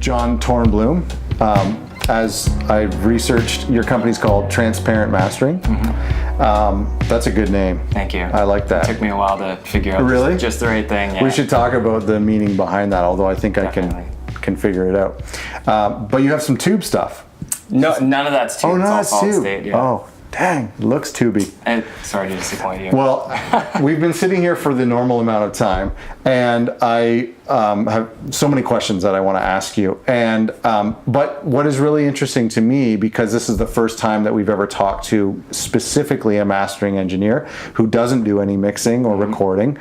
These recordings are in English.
John Tornblum. As I've researched, your company's called Transparent Mastering. That's a good name. Thank you. I like that. It took me a while to figure out Really? just the right thing. Yeah. We should talk about the meaning behind that, although I think Definitely. I can figure it out. But you have some tube stuff. No, none of that's tube. Oh, no, it's that's all solid tube. state. Yeah. Oh, dang, it looks tubey. And sorry to disappoint you. Well, we've been sitting here for the normal amount of time, and I have so many questions that I want to ask you. And but what is really interesting to me, because this is the first time that we've ever talked to specifically a mastering engineer who doesn't do any mixing or recording.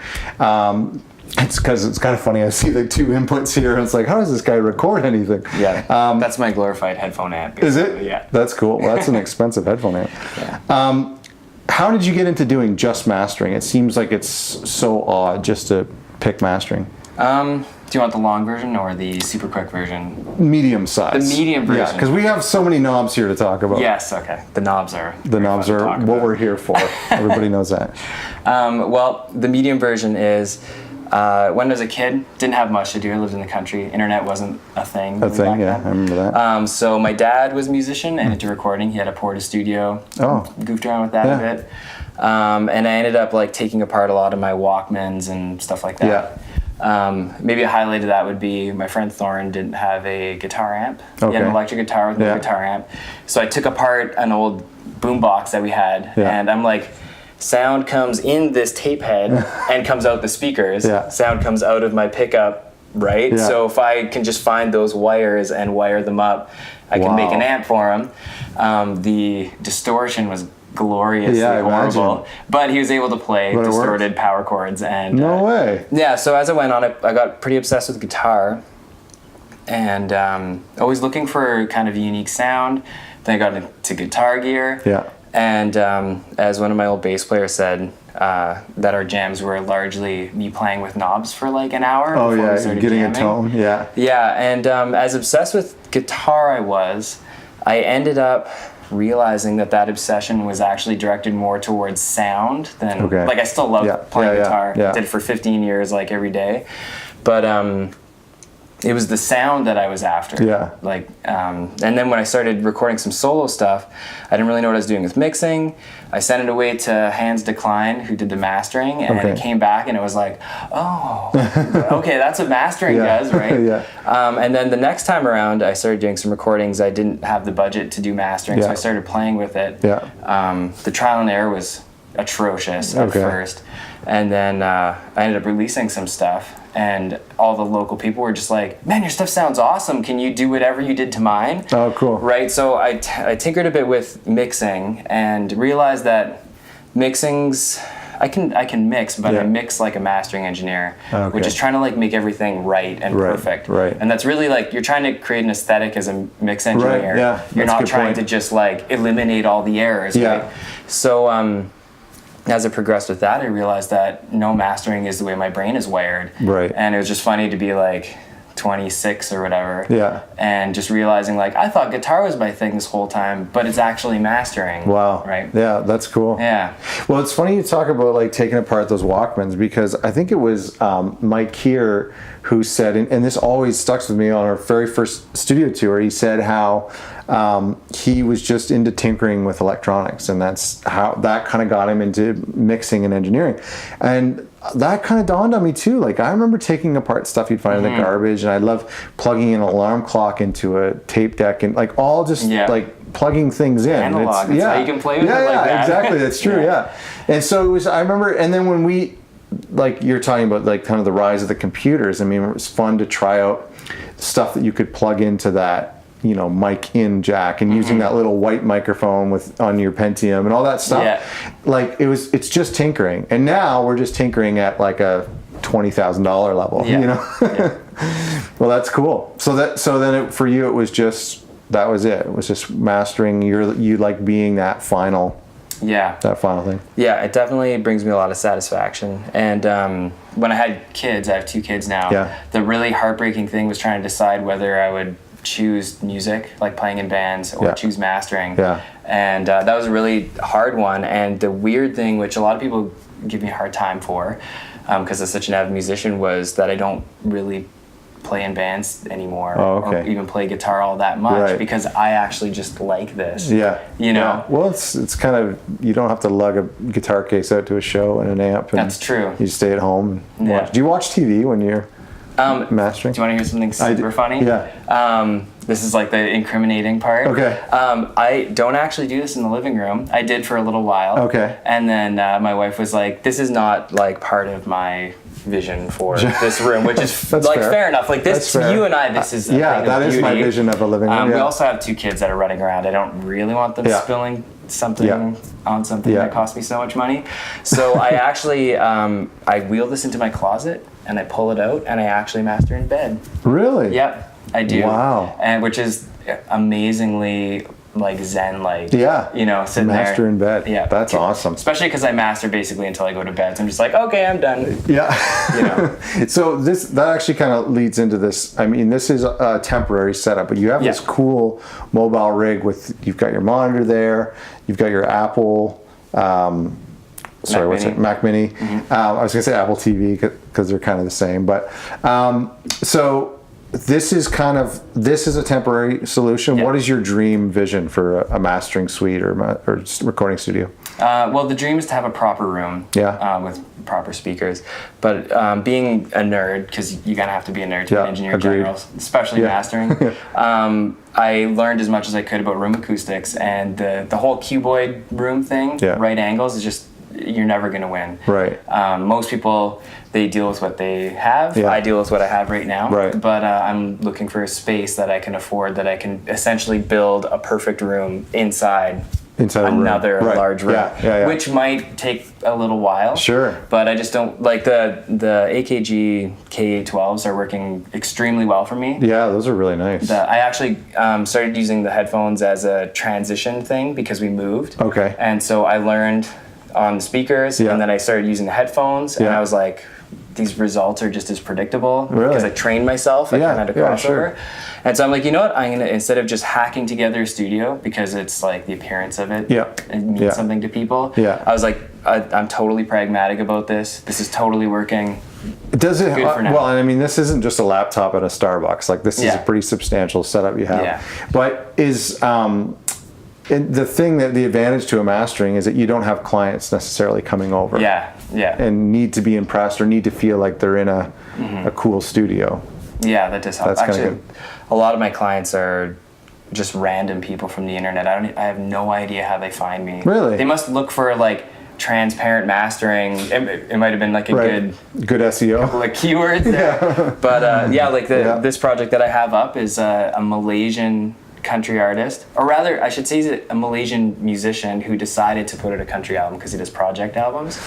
It's because it's kind of funny. I see the two inputs here, and it's like, how does this guy record anything? Yeah, that's my glorified headphone amp. Is it? Yeah. That's cool. Well, that's an expensive headphone amp. Yeah. How did you get into doing just mastering? It seems like it's so odd just to pick mastering. Do you want the long version or the super quick version? Medium size. The medium version. Yeah, because we have so many knobs here to talk about. Yes. Okay. The knobs are. What we're here for. Everybody knows that. Well, the medium version is. When I was a kid, didn't have much to do. I lived in the country. Internet wasn't a thing. A thing, yeah, I remember that. So my dad was a musician and into recording. He had a Porta studio. Oh. Goofed around with that a bit. And I ended up like taking apart a lot of my Walkmans and stuff like that. Yeah. Maybe a highlight of that would be my friend Thorin didn't have a guitar amp. He had Okay. an electric guitar with no guitar amp. So I took apart an old boombox that we had, and I'm like, sound comes in this tape head and comes out the speakers. Sound comes out of my pickup, right? Yeah. So if I can just find those wires and wire them up, I can make an amp for him. The distortion was gloriously horrible, but he was able to play distorted power chords. And no way. Yeah, so as I went on, I got pretty obsessed with guitar and always looking for kind of a unique sound. Then I got into guitar gear. Yeah. And as one of my old bass players said, that our jams were largely me playing with knobs for like an hour. Oh before we yeah, started getting jamming. a tone. Yeah. Yeah, and as obsessed with guitar I ended up realizing that obsession was actually directed more towards sound than like I still love playing guitar. Did it for 15 years, like every day, but it was the sound that I was after. Yeah. Like, and then when I started recording some solo stuff, I didn't really know what I was doing with mixing. I sent it away to Hans Decline, who did the mastering, and it came back and it was like, oh, okay, that's what mastering does, right? And then the next time around, I started doing some recordings. I didn't have the budget to do mastering, so I started playing with it. The trial and error was atrocious at first. And then I ended up releasing some stuff, and all the local people were just like, man, your stuff sounds awesome. Can you do whatever you did to mine? Oh, cool. Right, so I tinkered a bit with mixing and realized that mixing's, I can mix, but I mix like a mastering engineer, which is trying to like make everything right and perfect. And that's really like, you're trying to create an aesthetic as a mix engineer. You're not trying to just like eliminate all the errors, right? So, as I progressed with that, I realized that no mastering is the way my brain is wired. And it was just funny to be like 26 or whatever. And just realizing like, I thought guitar was my thing this whole time, but it's actually mastering. Wow. Right. Yeah, that's cool. Yeah. Well, it's funny you talk about like taking apart those Walkmans, because I think it was Mike Keir who said, and this always stuck with me on our very first studio tour, he said how he was just into tinkering with electronics, and that's how that kind of got him into mixing and engineering. And that kind of dawned on me too. Like, I remember taking apart stuff you'd find in the garbage, and I love plugging an alarm clock into a tape deck, and like all just like plugging things in. Analog. It's how you can play with it like that. Exactly. That's true. And so it was, I remember, and then when we, like you're talking about like kind of the rise of the computers, I mean, it was fun to try out stuff that you could plug into that, you know, mic in jack, and using that little white microphone with on your Pentium and all that stuff. Like it's just tinkering. And now we're just tinkering at like a $20,000 level, you know? Well, that's cool. So then for you, it was just, that was it. It was just mastering. You like being that final thing. Yeah, it definitely brings me a lot of satisfaction. And when I had kids, I have 2 kids now, the really heartbreaking thing was trying to decide whether I would choose music, like playing in bands, or choose mastering. And that was a really hard one. And the weird thing, which a lot of people give me a hard time for, because I'm such an avid musician, was that I don't really play in bands anymore or even play guitar all that much because I actually just like this. Yeah. You know? Yeah. Well, it's kind of, you don't have to lug a guitar case out to a show and an amp. And that's true. You stay at home and watch. Do you watch TV when you're mastering? Do you want to hear something super funny? Yeah. This is like the incriminating part. Okay. I don't actually do this in the living room. I did for a little while. Okay. And then my wife was like, this is not like part of my vision for this room, which is like fair enough. Like this, you and I, this is a that is my vision of a living room. We also have 2 kids that are running around. I don't really want them spilling something on something that cost me so much money. So I actually I wheel this into my closet and I pull it out and I actually master in bed. Really? Yep. I do. Wow. And which is amazingly like Zen-like. Yeah. You know, sitting master there. in bed. Yeah. That's awesome. Especially because I master basically until I go to bed. So I'm just like, okay, I'm done. Yeah. You know. So that actually kind of leads into this. I mean, this is a temporary setup, but you have this cool mobile rig with, you've got your monitor there, you've got your Apple, Mac Mini. Mm-hmm. I was going to say Apple TV because they're kind of the same. But so this is a temporary solution. What is your dream vision for a mastering suite or recording studio? Well, the dream is to have a proper room with proper speakers. But being a nerd, because you're going to have to be a nerd to be an engineer in general, especially mastering, I learned as much as I could about room acoustics. And the whole cuboid room thing, right angles, is just, you're never going to win. Right. Most people, they deal with what they have. I deal with what I have right now. Right. But I'm looking for a space that I can afford, that I can essentially build a perfect room inside another large room, which might take a little while. Sure. But I just don't like the AKG K812s are working extremely well for me. Yeah, those are really nice. I actually started using the headphones as a transition thing because we moved. Okay. And so I learned on the speakers, and then I started using the headphones, and I was like, these results are just as predictable because I trained myself. I kind of had a crossover. Sure. And so I'm like, you know what? I'm going to, instead of just hacking together a studio because it's like the appearance of it, it means something to people. I was like, I'm totally pragmatic about this. This is totally working. Does it? Good for now. Well, and I mean, this isn't just a laptop at a Starbucks. Like, this is a pretty substantial setup you have. But is the advantage to a mastering is that you don't have clients necessarily coming over. And need to be impressed or need to feel like they're in a cool studio. Yeah, that does help. That's actually good. A lot of my clients are just random people from the internet. I have no idea how they find me. Really? They must look for like transparent mastering. It might have been like a good SEO, couple of keywords there. But this project that I have up is a Malaysian country artist, or rather I should say he's a Malaysian musician who decided to put out a country album because he does project albums.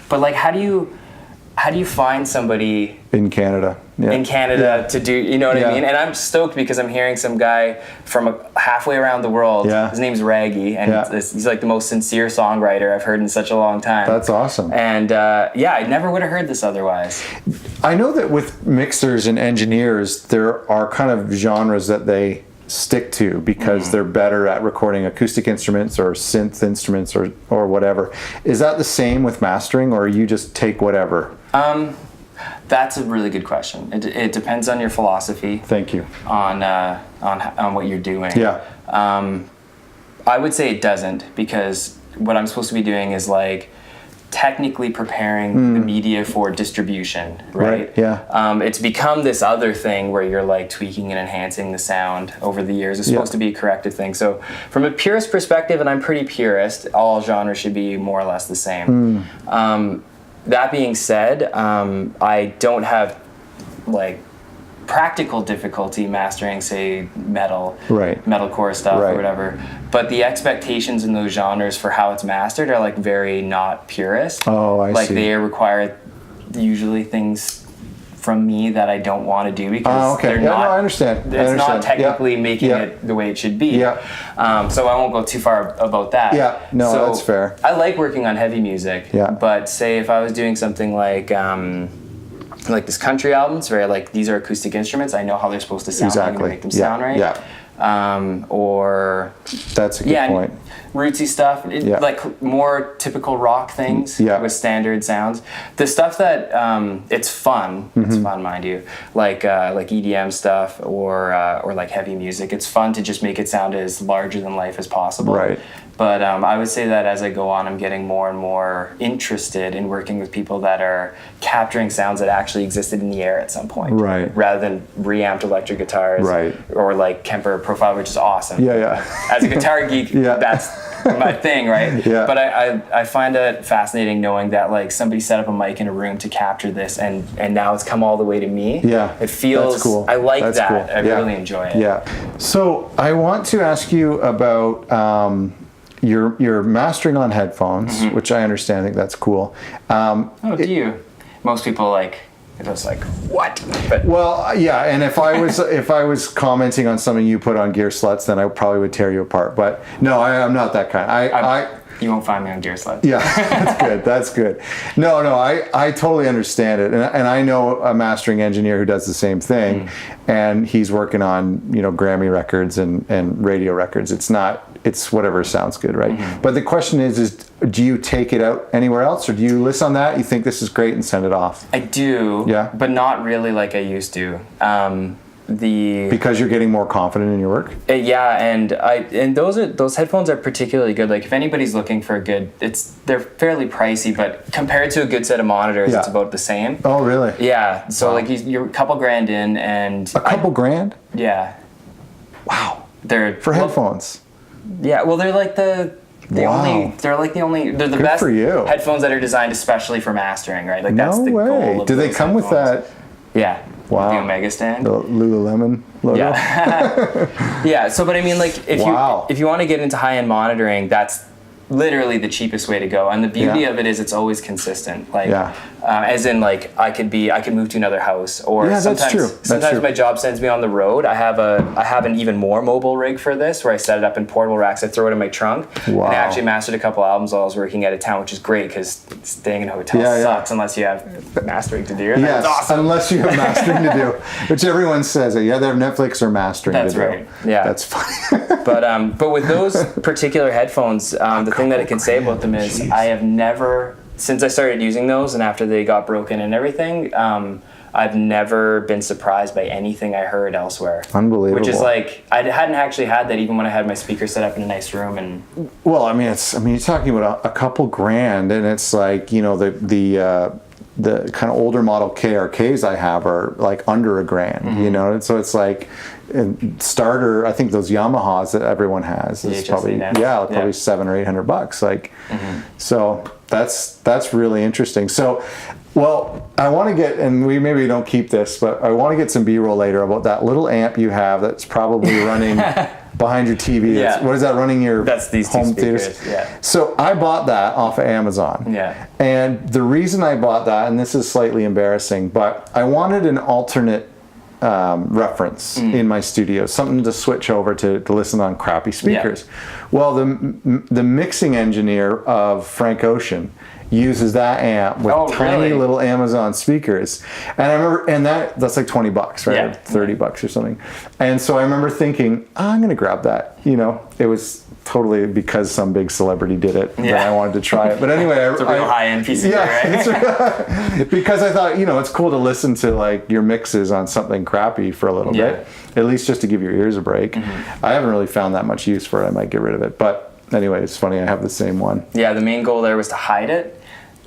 But like, how do you find somebody in Canada to do, you know what I mean? And I'm stoked because I'm hearing some guy from halfway around the world. His name's Raggy, and he's like the most sincere songwriter I've heard in such a long time. That's awesome. And I never would have heard this otherwise. I know that with mixers and engineers, there are kind of genres that they stick to because they're better at recording acoustic instruments or synth instruments or whatever. Is that the same with mastering, or you just take whatever? That's a really good question. It depends on your philosophy. Thank you. On what you're doing. I would say it doesn't, because what I'm supposed to be doing is like technically preparing the media for distribution, right? It's become this other thing where you're like tweaking and enhancing the sound over the years. It's supposed to be a corrective thing. So from a purist perspective, and I'm pretty purist, all genres should be more or less the same. That being said, I don't have like practical difficulty mastering, say, metalcore stuff or whatever. But the expectations in those genres for how it's mastered are like very not purist. Oh, I see. Like they require usually things from me that I don't want to do because they're not. I understand. It's not technically making it the way it should be. So I won't go too far about that. So that's fair. I like working on heavy music. But say if I was doing something like this country album, it's very like, these are acoustic instruments. I know how they're supposed to sound. I'm going to make them sound right. or that's a good point. Rootsy stuff, like more typical rock things with standard sounds. The stuff that it's fun. It's fun, mind you. Like EDM stuff or like heavy music. It's fun to just make it sound as larger than life as possible. Right. But I would say that as I go on, I'm getting more and more interested in working with people that are capturing sounds that actually existed in the air at some point. Right. Rather than reamped electric guitars. Right. Or like Kemper profile, which is awesome. As a guitar geek, that's my thing, right? But I find it fascinating knowing that like somebody set up a mic in a room to capture this, and now it's come all the way to me. It feels. That's cool. I like that. Cool. I really enjoy it. So I want to ask you about your mastering on headphones, which I understand. I think that's cool. Do you? Most people like. It was like, what? But and if I was commenting on something you put on Gear Sluts, then I probably would tear you apart. But no, I'm not that kind. You won't find me on Gear Sluts. Yeah, that's good. That's good. No, I totally understand it, and I know a mastering engineer who does the same thing, and he's working on Grammy records and radio records. It's whatever sounds good, right? But the question is do you take it out anywhere else, or do you listen on that? You think this is great and send it off? I do. But not really like I used to. Because you're getting more confident in your work. And those headphones are particularly good. Like if anybody's looking for a good, they're fairly pricey, but compared to a good set of monitors, it's about the same. Oh, really? Yeah. So like you're a couple grand in, and a couple grand. Yeah. Wow. They're for headphones. Yeah. Well, they're like they're the best headphones that are designed especially for mastering, right? Like that's the goal of Do they come with that? Yeah. Wow. The Omega stand. The Lululemon logo. Yeah. So, but I mean, like, if you want to get into high-end monitoring, that's literally the cheapest way to go. And the beauty of it is it's always consistent. Like, as in, like, I could move to another house, or sometimes my job sends me on the road. I have an even more mobile rig for this, where I set it up in portable racks. I throw it in my trunk. And I actually mastered a couple albums while I was working out of town, which is great because staying in a hotel sucks unless you have mastering to do. Yes, awesome. Unless you have mastering to do, which everyone says they have Netflix or mastering. That's to do. Right. Yeah, that's funny. But with those particular headphones, the thing that I can say about them is I have never, since I started using those and after they got broken and everything, I've never been surprised by anything I heard elsewhere. Unbelievable. Which is like, I hadn't actually had that even when I had my speaker set up in a nice room. And well, I mean, you're talking about a couple grand, and it's like, the kind of older model KRKs I have are like under $1,000, and so it's like starter. I think those Yamahas that everyone has is probably probably $700 or $800. Like, so that's really interesting. So, well, I want to get, and we maybe don't keep this, but I want to get some B-roll later about that little amp you have that's probably running behind your TV. What is that running your That's these home two speakers. theaters? Yeah. So I bought that off of Amazon. Yeah. And the reason I bought that, and this is slightly embarrassing, but I wanted an alternate reference in my studio, something to switch over to listen on crappy speakers. Well, the mixing engineer of Frank Ocean uses that amp with tiny little Amazon speakers, and I remember, and that's like $20, right? $30 or something. And so I remember thinking, I'm gonna grab that. It was totally because some big celebrity did it that I wanted to try it. But anyway, it's a real high-end piece of gear, right? Because I thought, it's cool to listen to like your mixes on something crappy for a little bit, at least just to give your ears a break. I haven't really found that much use for it. I might get rid of it, but anyway, it's funny. I have the same one. Yeah, the main goal there was to hide it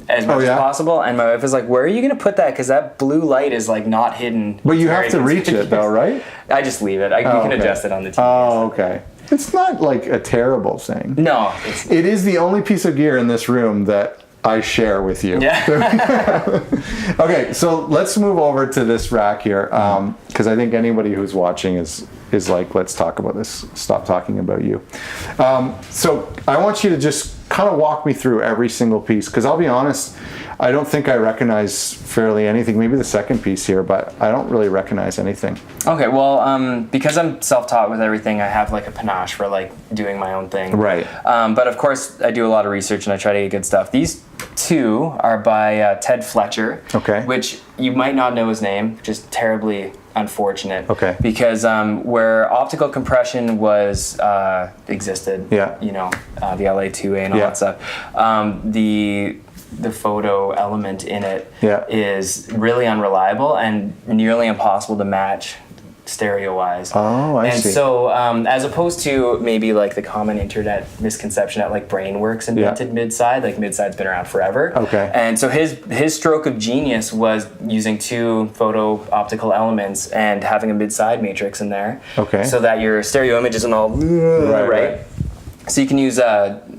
as much as possible, and my wife was like, where are you going to put that, because that blue light is like not hidden. But you have to reach it though, right? I just leave it. You can adjust it on the TV. Oh, okay. It's not like a terrible thing. No. It is the only piece of gear in this room that I share with you. Yeah. Okay, so let's move over to this rack here, because I think anybody who's watching is like, let's talk about this. Stop talking about you. So I want you to just kind of walk me through every single piece, because I'll be honest, I don't think I recognize fairly anything. Maybe the second piece here, but I don't really recognize anything. Okay, well, because I'm self-taught with everything, I have like a panache for like doing my own thing. Right. But of course, I do a lot of research and I try to get good stuff. These two are by Ted Fletcher. Okay. Which you might not know his name, just terribly unfortunate. Okay. Because where optical compression was existed, you know, the LA2A and all that stuff, the photo element in it is really unreliable and nearly impossible to match stereo-wise. Oh, I see. And so, as opposed to maybe like the common internet misconception that like Brainworks invented mid-side, like mid-side's been around forever. Okay. And so his stroke of genius was using two photo optical elements and having a mid-side matrix in there. Okay. So that your stereo image isn't all right. So you can use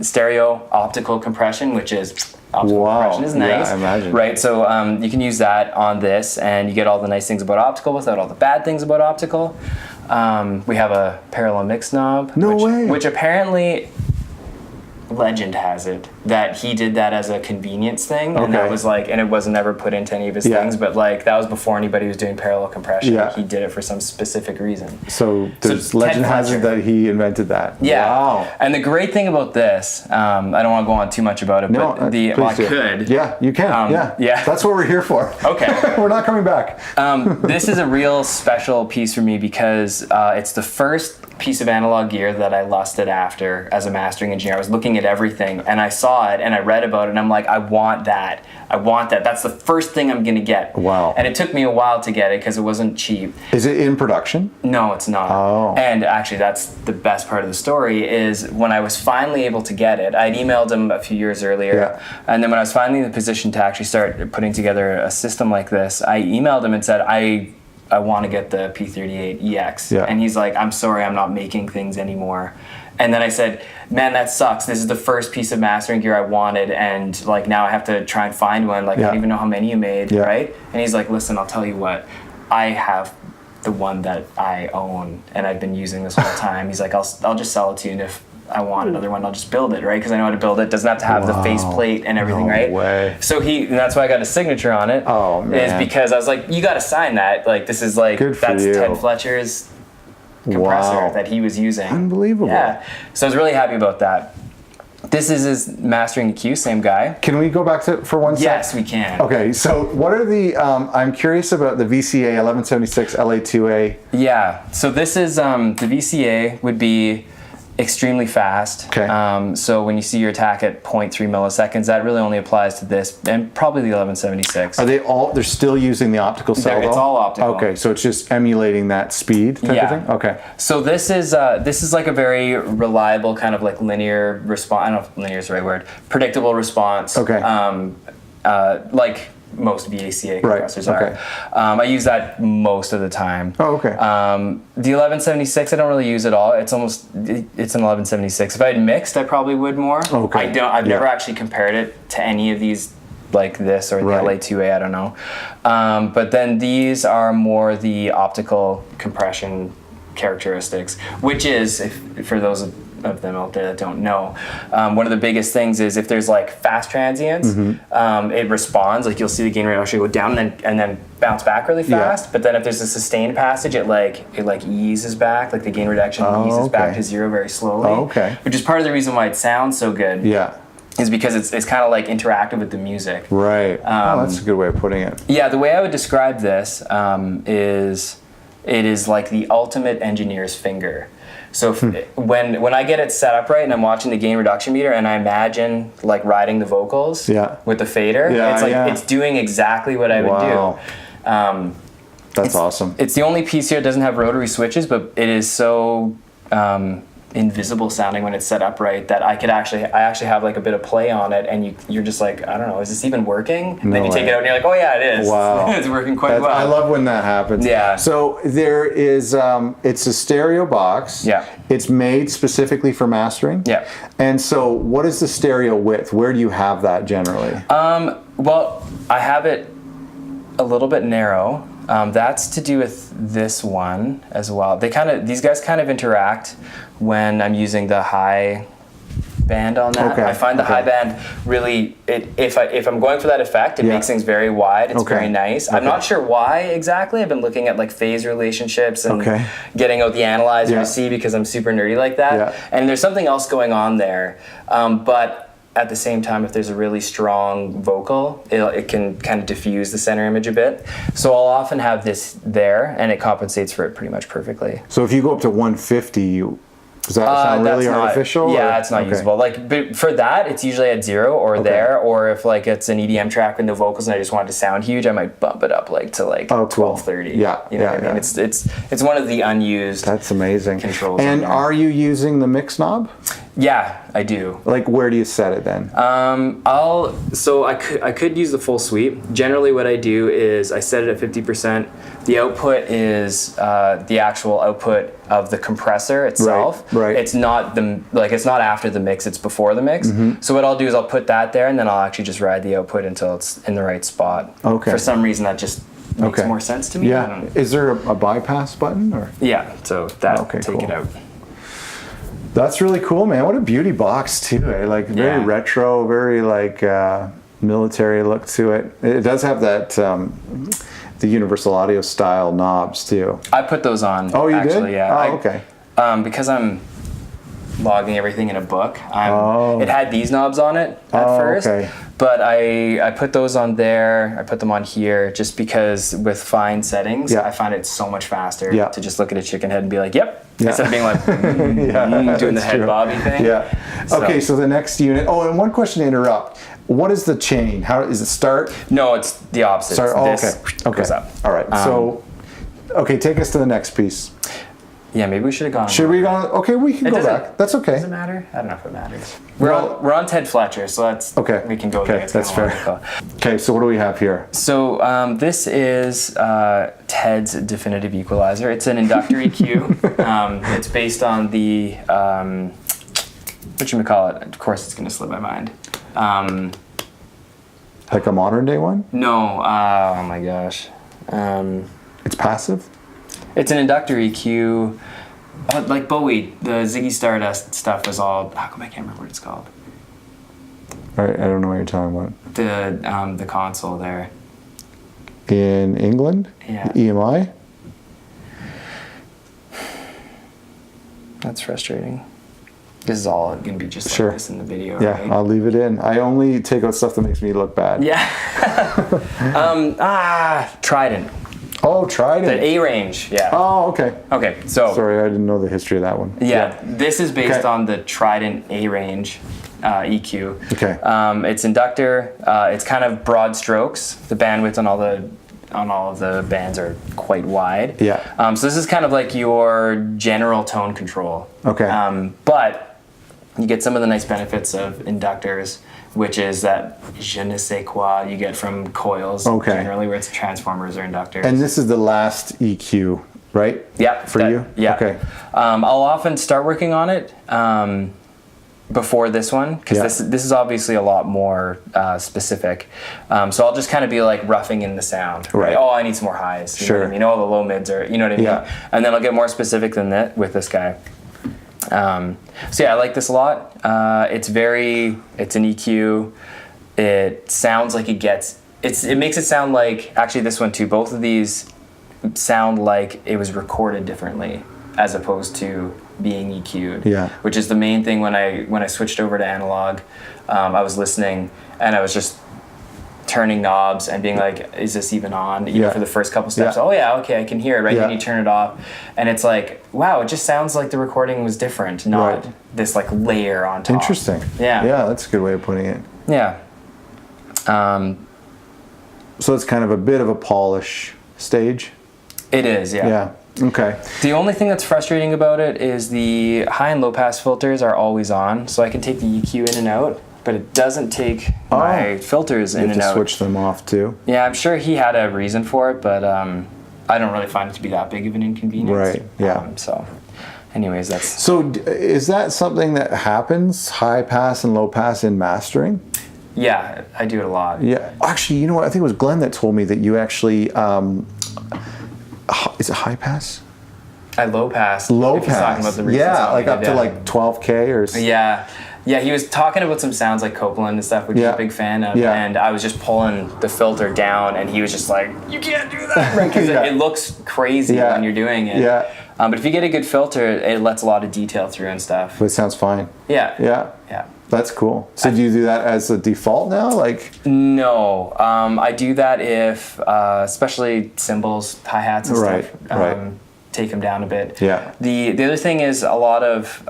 stereo optical compression, which is optical compression is nice, I imagine. right? So you can use that on this, and you get all the nice things about optical without all the bad things about optical. We have a parallel mix knob, which apparently legend has it that he did that as a convenience thing, and that was like, and it was never put into any of his things, but like that was before anybody was doing parallel compression. He did it for some specific reason. So there's legend has it that he invented that. Wow. And the great thing about this, I don't want to go on too much about it, but I could. Yeah, you can. That's what we're here for. Okay. We're not coming back. This is a real special piece for me because it's the first piece of analog gear that I lusted after as a mastering engineer. I was looking at everything and I saw it and I read about it and I'm like, I want that. That's the first thing I'm gonna get. Wow. And it took me a while to get it because it wasn't cheap. Is it in production? No, it's not. Oh. And actually that's the best part of the story is when I was finally able to get it, I'd emailed him a few years earlier. And then when I was finally in the position to actually start putting together a system like this, I emailed him and said, I want to get the P38EX. And he's like, I'm sorry, I'm not making things anymore. And then I said, man, that sucks. This is the first piece of mastering gear I wanted, and like now I have to try and find one. Like I don't even know how many you made, right? And he's like, listen, I'll tell you what, I have the one that I own, and I've been using this whole time. He's like, I'll just sell it to you, and if I want another one, I'll just build it, right? Because I know how to build it. Doesn't have to have the face plate and everything, right? Way. So and that's why I got a signature on it. Oh man! Is because I was like, you got to sign that. Like this is like that's Ted Fletcher's compressor that he was using. Unbelievable. Yeah. So I was really happy about that. This is his mastering EQ, same guy. Can we go back to for one second? Yes, we can. Okay, so what are the? I'm curious about the VCA 1176 LA2A. Yeah. So this is the VCA would be extremely fast. Okay. So when you see your attack at 0.3 milliseconds, that really only applies to this and probably the 1176. Are they all? They're still using the optical cell. It's all optical. Okay, so it's just emulating that speed type of thing. Okay. So this is like a very reliable kind of like linear response. I don't know if linear is the right word. Predictable response. Okay. Like most VACA compressors are. I use that most of the time. Oh, okay. The 1176 I don't really use at all. It's an 1176. If I had mixed, I probably would more. Okay. I've never actually compared it to any of these like this or the LA2A, I don't know. But then these are more the optical compression characteristics, which is, for those of them out there that don't know, one of the biggest things is if there's like fast transients, it responds, like you'll see the gain rate actually go down and then bounce back really fast. But then if there's a sustained passage, it eases back, like the gain reduction eases back to zero very slowly. Which is part of the reason why it sounds so good. Is because it's kind of like interactive with the music. Right. That's a good way of putting it. Yeah, the way I would describe this is it is like the ultimate engineer's finger. So when I get it set up right and I'm watching the gain reduction meter and I imagine like riding the vocals with the fader, it's like it's doing exactly what I would do. That's awesome. It's the only piece here that doesn't have rotary switches, but it is so invisible sounding when it's set up right that I actually have like a bit of play on it, and you're just like, I don't know, is this even working? And then you take it out and you're like, oh yeah, it is. Wow. It's working quite well. I love when that happens. Yeah. So there is, it's a stereo box. Yeah. It's made specifically for mastering. Yeah. And so what is the stereo width? Where do you have that generally? Well, I have it a little bit narrow. That's to do with this one as well. These guys kind of interact when I'm using the high band on that. I find the high band really, if I'm going for that effect, it makes things very wide. It's very nice. I'm not sure why exactly. I've been looking at like phase relationships and getting out the analyzer to see, because I'm super nerdy like that. And there's something else going on there. But at the same time, if there's a really strong vocal, it can kind of diffuse the center image a bit. So I'll often have this there, and it compensates for it pretty much perfectly. So if you go up to 150, does that sound really artificial? Yeah, it's not usable. Like, but for that, it's usually at 0 or there, or if like it's an EDM track with no vocals and I just want it to sound huge, I might bump it up like to like 1230. Yeah, you know what I mean? It's one of the unused. That's amazing. Controls. And are you using the mix knob? Yeah, I do. Like, where do you set it then? I could use the full sweep. Generally, what I do is I set it at 50%. The output is the actual output of the compressor itself. Right. It's not it's not after the mix. It's before the mix. Mm-hmm. So what I'll do is I'll put that there, and then I'll actually just ride the output until it's in the right spot. Okay. For some reason, that just makes more sense to me. Yeah. Is there a bypass button or? Yeah. So that take it out. That's really cool, man. What a beauty box too. Like very retro, very like military look to it. It does have that the Universal Audio style knobs too. I put those on. Oh, you actually, did? Yeah. Oh, okay. Because I'm logging everything in a book. It had these knobs on it at first, but I put those on there. I put them on here just because with fine settings, I find it so much faster to just look at a chicken head and be like, yep. Instead of being like doing the head bobby thing. Yeah. Okay, so the next unit. Oh, and one question to interrupt. What is the chain? How is it start? No, it's the opposite. Start. Oh, this goes up. All right. So, take us to the next piece. Yeah, maybe we should have gone. Should we go? Okay, we can go back. That's okay. Does it matter? I don't know if it matters. We're on Ted Fletcher, so that's okay. We can go there. That's fair. Okay, so what do we have here? So this is Ted's definitive equalizer. It's an inductor EQ. It's based on the whatchamacallit. Of course, it's going to slip my mind. Like a modern day one? No. Oh my gosh. It's passive? It's an inductor EQ. Like Bowie, the Ziggy Stardust stuff was all. How come I can't remember what it's called? I don't know what you're talking about. The console there. In England? Yeah. EMI? That's frustrating. This is all going to be just like this in the video. Yeah, right? I'll leave it in. I only take out stuff that makes me look bad. Yeah. Trident. Oh, Trident. The A range, yeah. Oh, okay. Okay, so. Sorry, I didn't know the history of that one. Yeah, this is based on the Trident A range EQ. Okay. It's inductor. It's kind of broad strokes. The bandwidth on all of the bands are quite wide. Yeah. So this is kind of like your general tone control. Okay. But you get some of the nice benefits of inductors, which is that je ne sais quoi you get from coils generally, where it's transformers or inductors. And this is the last EQ, right? Yeah. For you? Yeah. Okay. I'll often start working on it before this one, because this is obviously a lot more specific. So I'll just kind of be like roughing in the sound. Right. Oh, I need some more highs. You know what I mean? Oh, the low mids are, you know what I mean? Yeah. And then I'll get more specific than that with this guy. So yeah, I like this a lot. It's an EQ. It sounds like it makes it sound like, actually this one too, both of these sound like it was recorded differently as opposed to being EQ'd. Yeah. Which is the main thing when I switched over to analog. I was listening and I was just turning knobs and being like, is this even on? Even for the first couple steps. Oh yeah, okay, I can hear it, right? Then you turn it off and it's like, wow, it just sounds like the recording was different, not this like layer on top. Interesting. Yeah. Yeah, that's a good way of putting it. Yeah. So it's kind of a bit of a polish stage? It is, yeah. Yeah. Okay. The only thing that's frustrating about it is the high and low pass filters are always on, so I can take the EQ in and out, but it doesn't take my filters in and out. You have to switch them off too. Yeah, I'm sure he had a reason for it, but I don't really find it to be that big of an inconvenience. Right. Yeah. So, anyways, that's. So, is that something that happens, high pass and low pass in mastering? Yeah, I do it a lot. Yeah. Actually, you know what? I think it was Glenn that told me that you actually. Is it high pass? Low pass. Low if pass. Talking about the like up to like 12K or. Yeah. Yeah, he was talking about some sounds like Copeland and stuff, which he's a big fan of, and I was just pulling the filter down, and he was just like, you can't do that, right? Because it looks crazy when you're doing it. Yeah. But if you get a good filter, it lets a lot of detail through and stuff. But it sounds fine. Yeah. Yeah. Yeah. That's cool. So do you do that as a default now? Like no, I do that if especially cymbals, hi-hats and stuff. Take them down a bit. Yeah. The other thing is a lot of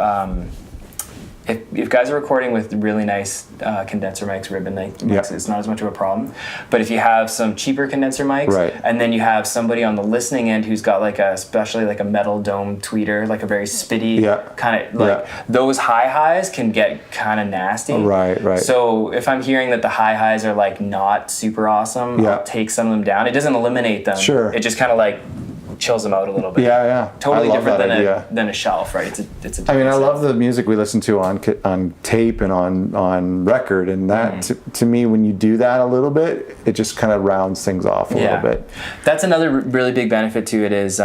if guys are recording with really nice condenser mics, ribbon mics, it's not as much of a problem. But if you have some cheaper condenser mics, and then you have somebody on the listening end who's got like especially like a metal dome tweeter, like a very spitty kind of like those highs can get kind of nasty. Right. So if I'm hearing that the highs are like not super awesome, I'll take some of them down. It doesn't eliminate them. Sure. It just kind of like chills them out a little bit. Yeah. Totally different than a shelf, right? It's a I mean, I love the music we listen to on tape and on record, and that to me, when you do that a little bit, it just kind of rounds things off a little bit. That's another really big benefit to it is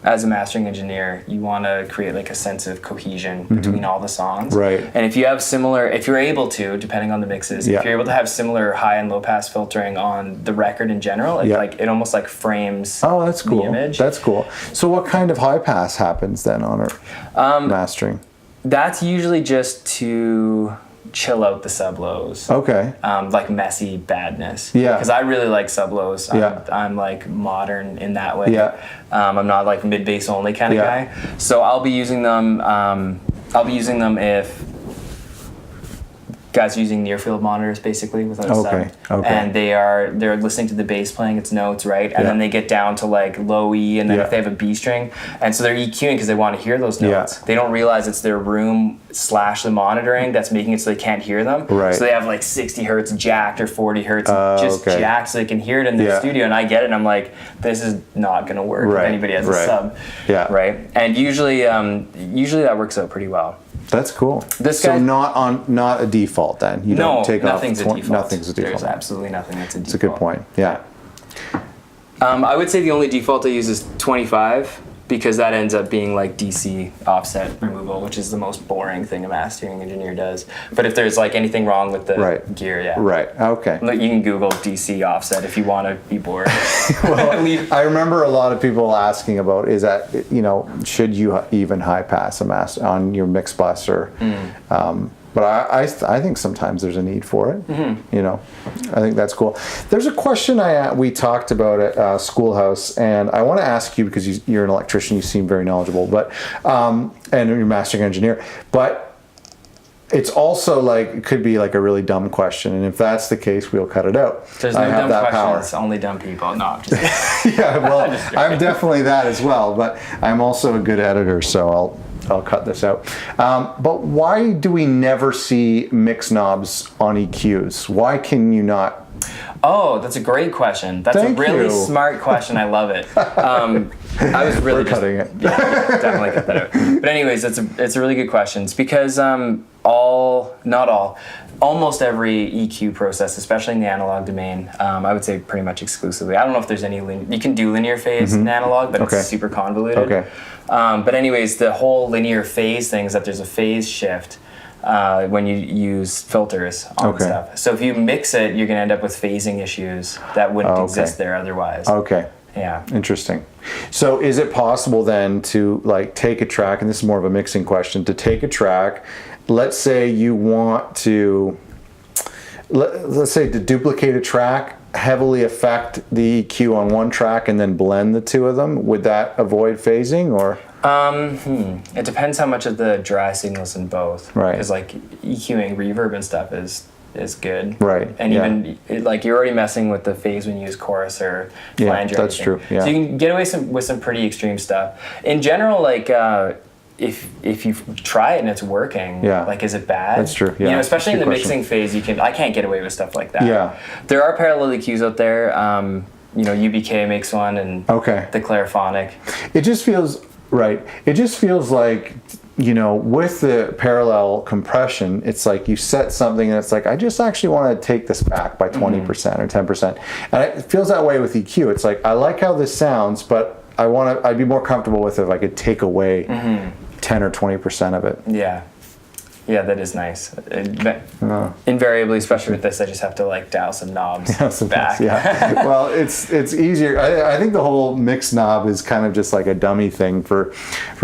as a mastering engineer, you want to create like a sense of cohesion between all the songs. Right. And if you have if you're able to, depending on the mixes, if you're able to have similar high and low pass filtering on the record in general, it almost like frames that's cool. the image. That's cool. So what kind of high pass happens then on our mastering? That's usually just to chill out the sub lows. Okay. Like messy badness. Yeah. Because I really like sub lows. Yeah. I'm like modern in that way. Yeah. I'm not like mid bass only kind of guy. So I'll be using them. If guys are using near field monitors basically without a sub. And they're listening to the bass playing its notes, right? And then they get down to like low E, and then if they have a B string, and so they're EQing because they want to hear those notes. They don't realize it's their room / the monitoring that's making it so they can't hear them. Right. So they have like 60 hertz jacked or 40 hertz just jacked so they can hear it in their studio. And I get it, and I'm like, this is not going to work if anybody has a sub. Yeah. Right. And usually that works out pretty well. That's cool. This guy, so not a default then. You don't take nothing's off. A default. Nothing's a default. There's absolutely nothing that's a default. It's a good point. Yeah. I would say the only default I use is 25 because that ends up being like DC offset removal, which is the most boring thing a mastering engineer does. But if there's like anything wrong with the gear, Right. Okay. You can Google DC offset if you want to be bored. Well, I remember a lot of people asking about should you even high pass a master on your mix bus or. But I think sometimes there's a need for it. I think that's cool. There's a question we talked about at Schoolhouse, and I want to ask you because you're an electrician, you seem very knowledgeable, but and you're a mastering engineer. But it's also like it could be like a really dumb question, and if that's the case, we'll cut it out. There's no dumb questions, only dumb people. No, I'm just yeah, well, I'm definitely that as well, but I'm also a good editor, so I'll cut this out. But why do we never see mix knobs on EQs? Why can you not? Oh, that's a great question. That's a really smart question. I love it. I was really cutting it. Yeah, definitely cut that out. But anyways, it's a really good question. It's because almost every EQ process, especially in the analog domain, I would say pretty much exclusively. I don't know if there's any you can do linear phase in analog, but it's super convoluted. Okay. But anyways, the whole linear phase thing is that there's a phase shift when you use filters on stuff. So if you mix it, you're going to end up with phasing issues that wouldn't exist there otherwise. Okay. Yeah. Interesting. So is it possible then to like take a track, and this is more of a mixing question, to take a track, let's say you want to, let's say to duplicate a track, heavily affect the EQ on one track and then blend the two of them? Would that avoid phasing or? It depends how much of the dry signals in both. Right. Because like EQing reverb and stuff is good. Right. And even like you're already messing with the phase when you use chorus or flange or that's anything. true. Yeah. So you can get away with some pretty extreme stuff. In general, like if you try it and it's working, like is it bad? That's true. Yeah. Especially in the mixing phase, I can't get away with stuff like that. Yeah. There are parallel EQs out there. UBK makes one, and the Clariphonic. It just feels right. It just feels like, with the parallel compression, it's like you set something and it's like, I just actually want to take this back by 20% or 10%. And it feels that way with EQ. It's like, I like how this sounds, but I'd be more comfortable with it if I could take away 10 or 20% of it. Yeah. Yeah, that is nice. Invariably, especially with this, I just have to like dial some knobs back. Yeah. Well, it's easier. I think the whole mix knob is kind of just like a dummy thing for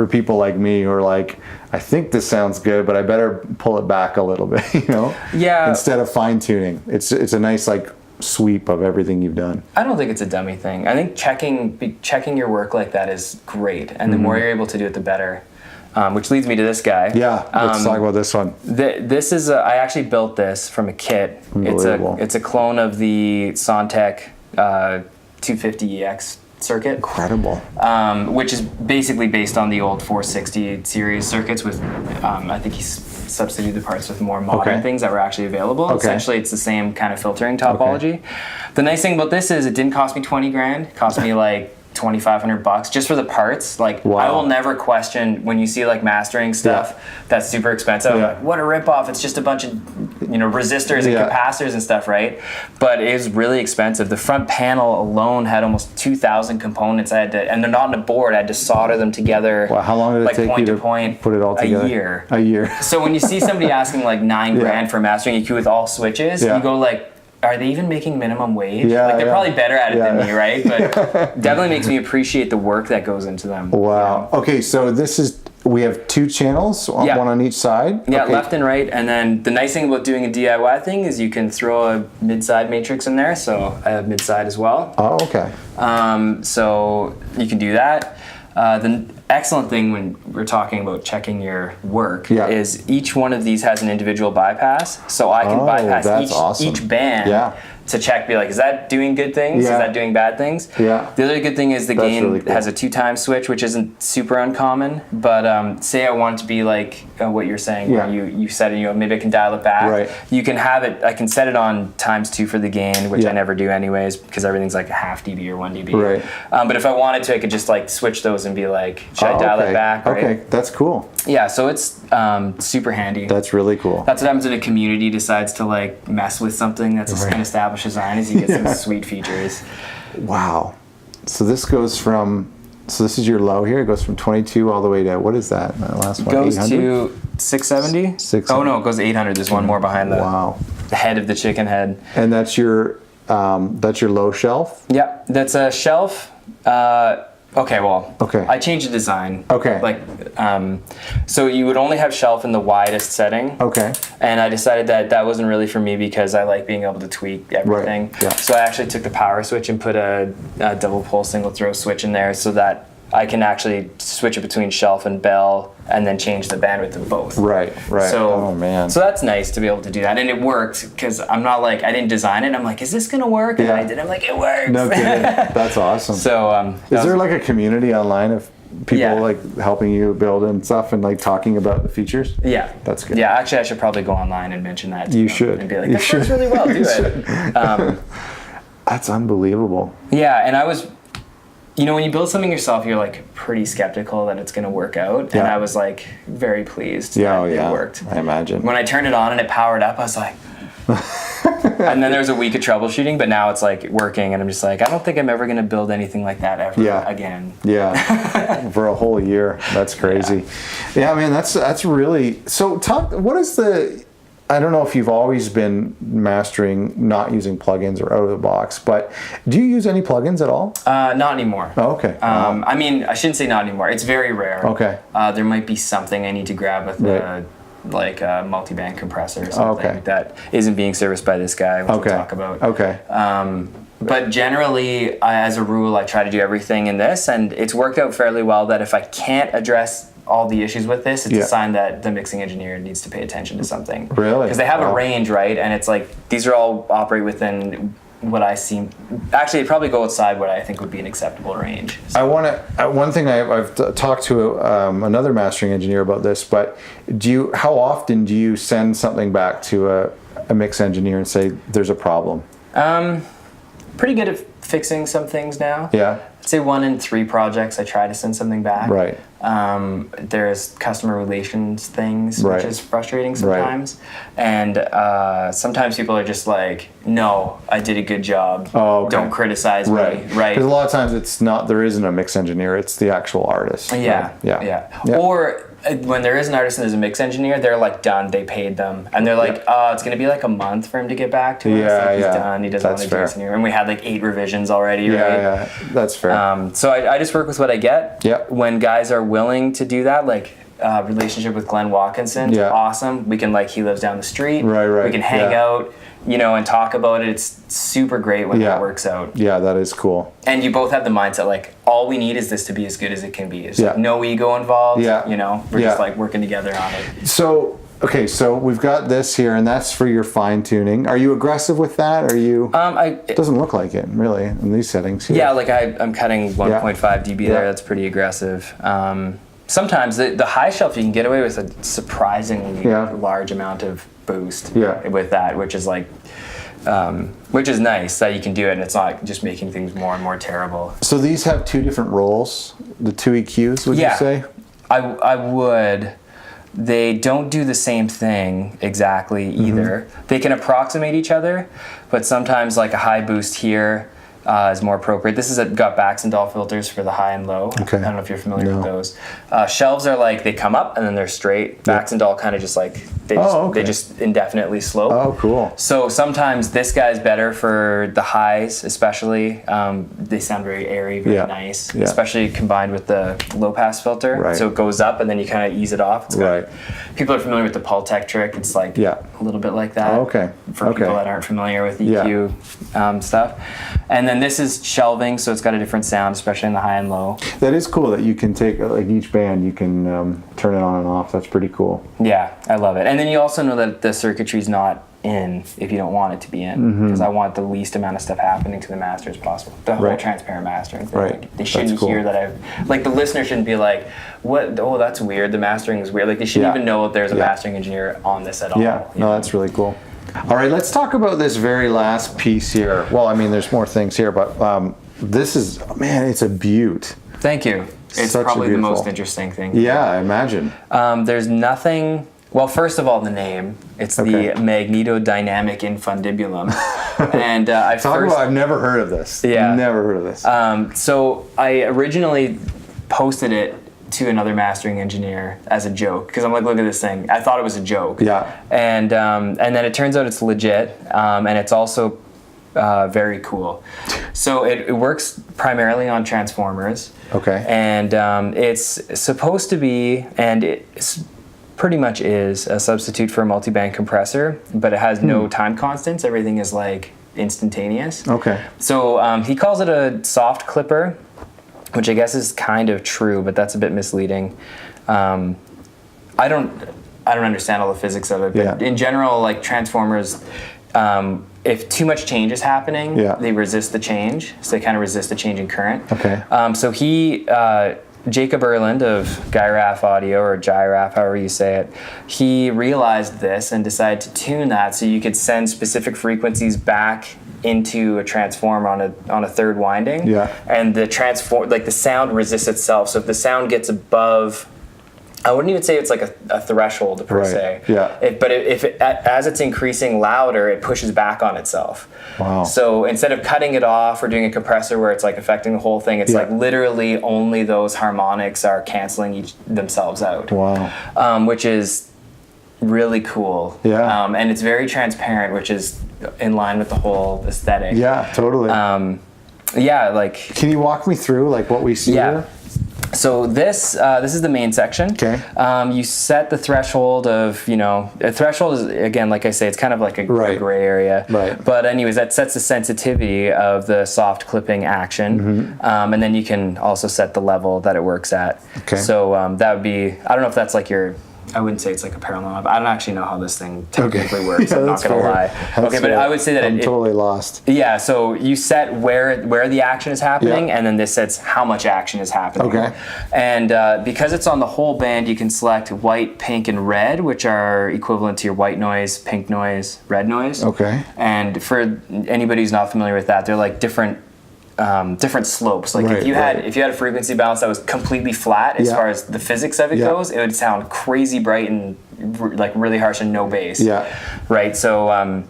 people like me who are like, I think this sounds good, but I better pull it back a little bit, you know? Yeah. Instead of fine tuning. It's a nice like sweep of everything you've done. I don't think it's a dummy thing. I think checking your work like that is great, and the more you're able to do it, the better. Which leads me to this guy. Yeah, let's talk about this one. This is I actually built this from a kit. It's a clone of the Sontec 250EX circuit. Incredible. Which is basically based on the old 460 series circuits with, I think he substituted the parts with more modern things that were actually available. Essentially, it's the same kind of filtering topology. The nice thing about this is it didn't cost me 20 grand. It cost me like $2,500 just for the parts. Like, I will never question when you see like mastering stuff that's super expensive. I'm like, what a ripoff! It's just a bunch of resistors and capacitors and stuff, right? But it was really expensive. The front panel alone had almost 2,000 components. I had to, and they're not on a board. I had to solder them together. Wow, how long did it take you to put it all together? A year. A year. So when you see somebody asking like $9 grand for a mastering EQ with all switches, you go like, are they even making minimum wage? Yeah, they're probably better at it than me, right? But definitely makes me appreciate the work that goes into them. Wow. Okay, so we have 2 channels, one on each side. Yeah, left and right. And then the nice thing about doing a DIY thing is you can throw a mid-side matrix in there. So I have mid-side as well. Oh, okay. So you can do that. The excellent thing when we're talking about checking your work is each one of these has an individual bypass. So I can bypass each band to check, be like, is that doing good things? Is that doing bad things? Yeah. The other good thing is the gain really cool. has a 2-time switch, which isn't super uncommon. But say I want it to be like what you're saying, where you set it, maybe I can dial it back. Right. You can have it, I can set it on ×2 for the gain, which I never do anyways, because everything's like a half dB or 1 dB. Right. But if I wanted to, I could just like switch those and be like, should I dial it back? Right? Okay, that's cool. Yeah, so it's super handy. That's really cool. That's what happens when a community decides to like mess with something that's an established design, is you get some sweet features. Wow. So this goes from, this is your low here. It goes from 22 all the way to, what is that? The last one, goes 800? to 670. Oh no, it goes to 800. There's one more behind the head of the chicken head. And that's your low shelf? Yeah, that's a shelf. I changed the design. So you would only have shelf in the widest setting. And I decided that wasn't really for me because I like being able to tweak everything. Right. Yeah. So I actually took the power switch and put a double pole single throw switch in there so that I can actually switch it between shelf and bell and then change the bandwidth of both. Right. So, oh man. So that's nice to be able to do that. And it worked because I'm not like, I didn't design it. I'm like, is this going to work? And I did. I'm like, it works. No kidding. That's awesome. So is there like a community online of people like helping you build and stuff and like talking about the features? Yeah. That's good. Yeah, actually I should probably go online and mention that to you them should. And be like, that works really well, do it. That's unbelievable. Yeah, and I was, when you build something yourself, you're like pretty skeptical that it's going to work out. And I was like very pleased that it worked. I imagine. When I turned it on and it powered up, I was like, and then there was a week of troubleshooting, but now it's like working and I'm just like, I don't think I'm ever going to build anything like that ever again. Yeah. For a whole year. That's crazy. Yeah, man, that's really, so what is I don't know if you've always been mastering not using plugins or out of the box, but do you use any plugins at all? Not anymore. Oh, okay. I mean, I shouldn't say not anymore. It's very rare. Okay. There might be something I need to grab with like a multi-band compressor or something that isn't being serviced by this guy, which we'll talk about. Okay. But generally, as a rule, I try to do everything in this, and it's worked out fairly well that if I can't address all the issues with this, it's a sign that the mixing engineer needs to pay attention to something. Really? Because they have a range, right? And it's like, these are all operate within what I seem, actually it'd probably go outside what I think would be an acceptable range. So. One thing I've talked to another mastering engineer about this, but how often do you send something back to a mix engineer and say there's a problem? Pretty good at fixing some things now. Yeah. I'd say 1 in 3 projects I try to send something back. Right. There's customer relations things, which is frustrating sometimes. And sometimes people are just like, no, I did a good job. Oh, okay. Don't criticize me. Right. Because a lot of times there isn't a mix engineer, it's the actual artist. Yeah. Or when there is an artist and there's a mix engineer, they're like done. They paid them, and they're like, "Oh, it's gonna be like a month for him to get back to us. Like, he's done. He doesn't want to do this anymore." And we had like 8 revisions already. Right? Yeah, that's fair. So I just work with what I get. Yeah. When guys are willing to do that, like relationship with Glenn Watkinson, awesome. We can he lives down the street. Right. We can hang out, and talk about it. It's super great when that works out. Yeah, that is cool. And you both have the mindset all we need is this to be as good as it can be. It's no ego involved. Yeah. We're just working together on it. So we've got this here, and that's for your fine tuning. Are you aggressive with that? Are you? It doesn't look like it really in these settings here. Yeah, I'm cutting 1.5 dB there. That's pretty aggressive. Sometimes the high shelf you can get away with a surprisingly large amount of boost with that, which is which is nice that you can do it and it's not just making things more and more terrible. So these have 2 different roles, the 2 EQs, would you say? I would. They don't do the same thing exactly either. They can approximate each other, but sometimes a high boost here is more appropriate. This is got Baxendale filters for the high and low. Okay. I don't know if you're familiar with those. Shelves are they come up and then they're straight. Baxendale kind of just they just indefinitely slope. Oh, cool. So sometimes this guy's better for the highs, especially. They sound very airy, very nice, especially combined with the low pass filter. Right. So it goes up and then you kind of ease it off. People are familiar with the Pultec trick. It's a little bit like that. Oh, okay. For people that aren't familiar with EQ stuff. And then this is shelving, so it's got a different sound, especially in the high and low. That is cool that you can take, each band, you can turn it on and off. That's pretty cool. Yeah, I love it. And then you also know that the circuitry's not in if you don't want it to be in, because I want the least amount of stuff happening to the master as possible. The whole transparent mastering thing. Right. They shouldn't hear that the listener shouldn't be like, what? Oh, that's weird. The mastering is weird. They shouldn't even know if there's a mastering engineer on this at all. Yeah, no, that's really cool. All right, let's talk about this very last piece here. Well, there's more things here, but this is, it's a beaut. Thank you. It's probably the most interesting thing. Yeah, I imagine. There's nothing. Well, first of all, the name. It's the magneto dynamic infundibulum. And I've never heard of this. Yeah. Never heard of this. So I originally posted it to another mastering engineer as a joke, because I'm like, look at this thing. I thought it was a joke. Yeah. And then it turns out it's legit, and it's also very cool. So it works primarily on transformers. Okay. And it's supposed to be, and it pretty much is, a substitute for a multi-band compressor, but it has no time constants. Everything is instantaneous. Okay. So he calls it a soft clipper, which I guess is kind of true, but that's a bit misleading. I don't understand all the physics of it, but in general, transformers, if too much change is happening, they resist the change, so they kind of resist the change in current. Okay. So Jacob Erland of Gyraf Audio, or Gyraf, however you say it, he realized this and decided to tune that so you could send specific frequencies back into a transformer on a third winding. Yeah. And the the sound resists itself. So if the sound gets above, I wouldn't even say it's a threshold per se. Yeah. But as it's increasing louder, it pushes back on itself. Wow. So instead of cutting it off or doing a compressor where it's affecting the whole thing, it's literally only those harmonics are canceling themselves out. Wow. Which is really cool. Yeah. And it's very transparent, which is in line with the whole aesthetic. Yeah, totally. Can you walk me through what we see here? So this is the main section. Okay. You set the threshold of, a threshold is, again, like I say, it's kind of like a gray area. Right. But anyways, that sets the sensitivity of the soft clipping action. And then you can also set the level that it works at. Okay. So that would be, I don't know if that's I wouldn't say it's a parallel. I don't actually know how this thing technically works. I'm not going to lie. That's but I would say that I'm totally lost. Yeah, so you set where the action is happening, and then this sets how much action is happening. Okay. And because it's on the whole band, you can select white, pink, and red, which are equivalent to your white noise, pink noise, red noise. Okay. And for anybody who's not familiar with that, they're different slopes. If you had a frequency balance that was completely flat as far as the physics of it goes, it would sound crazy bright and really harsh and no bass. Yeah. Right. So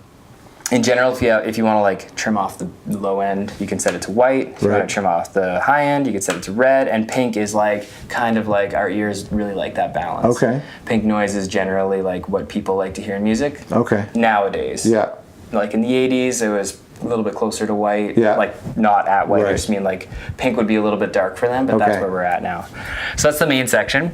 in general, if you want to like trim off the low end, you can set it to white. If you want to trim off the high end, you can set it to red. And pink is like kind of like our ears really like that balance. Okay. Pink noise is generally like what people like to hear in music. Okay. Nowadays. Yeah. Like in the 80s, it was a little bit closer to white. Yeah. Like not at white. I just mean like pink would be a little bit dark for them, but that's where we're at now. So that's the main section.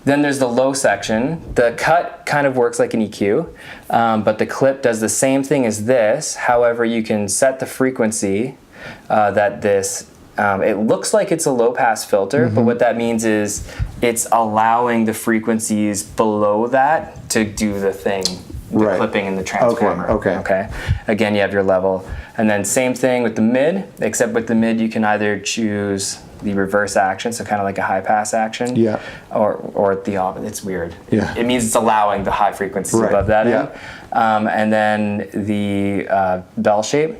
Then there's the low section. The cut kind of works like an EQ, but the clip does the same thing as this. However, you can set the frequency that this, it looks like it's a low pass filter, but what that means is it's allowing the frequencies below that to do the thing, the clipping and the transformer. Okay. Again, you have your level. And then same thing with the mid, except with the mid you can either choose the reverse action, so kind of like a high pass action, or the opposite. It's weird. It means it's allowing the high frequencies above that end. And then the bell shape,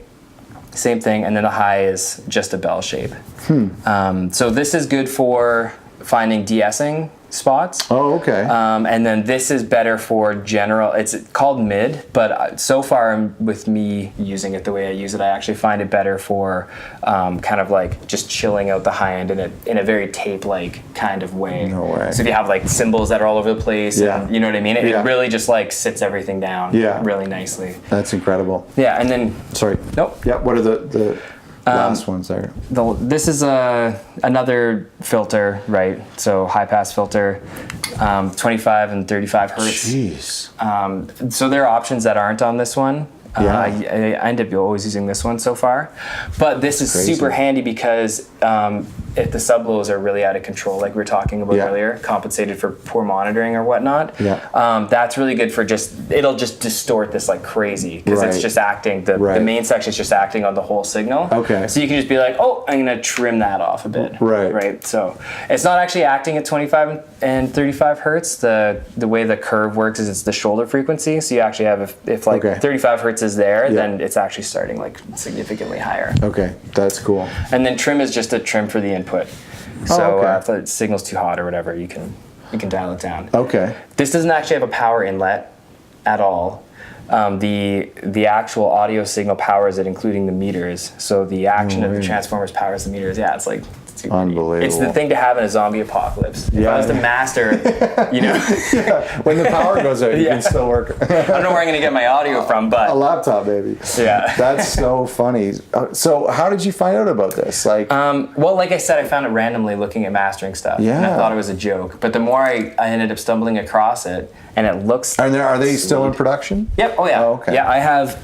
same thing, and then the high is just a bell shape. So this is good for finding de-essing spots. And then this is better for general, it's called mid, but so far with me using it the way I use it, I actually find it better for kind of like just chilling out the high end in a very tape-like kind of way. No way. So if you have like cymbals that are all over the place, and, you know what I mean? It really just like sits everything down really nicely. That's incredible. And then... Sorry. Nope. What are the last ones there? This is another filter, right? So high pass filter, 25 and 35 hertz. Jeez. So there are options that aren't on this one. I end up always using this one so far, but this is super handy because if the sub lows are really out of control, like we were talking about earlier, compensated for poor monitoring or whatnot, that's really good for it'll just distort this like crazy because it's just acting, the main section is just acting on the whole signal. So you can just be like, oh, I'm gonna trim that off a bit. Right. So it's not actually acting at 25 and 35 hertz. The way the curve works is it's the shoulder frequency. So you actually have if like 35 hertz is there, then it's actually starting like significantly higher. That's cool. And then trim is just a trim for the input. So if the signal's too hot or whatever, you can dial it down. This doesn't actually have a power inlet at all. The actual audio signal powers it, including the meters. So the action of the transformers powers the meters. It's like unbelievable. It's the thing to have in a zombie apocalypse. If I was the master, when the power goes out, you can still work. I don't know where I'm going to get my audio from, but a laptop, baby. That's so funny. So how did you find out about this? Well, like I said, I found it randomly looking at mastering stuff, and I thought it was a joke. But the more I ended up stumbling across it, and it looks. And are they still in production? Yep. Oh yeah. Yeah, I have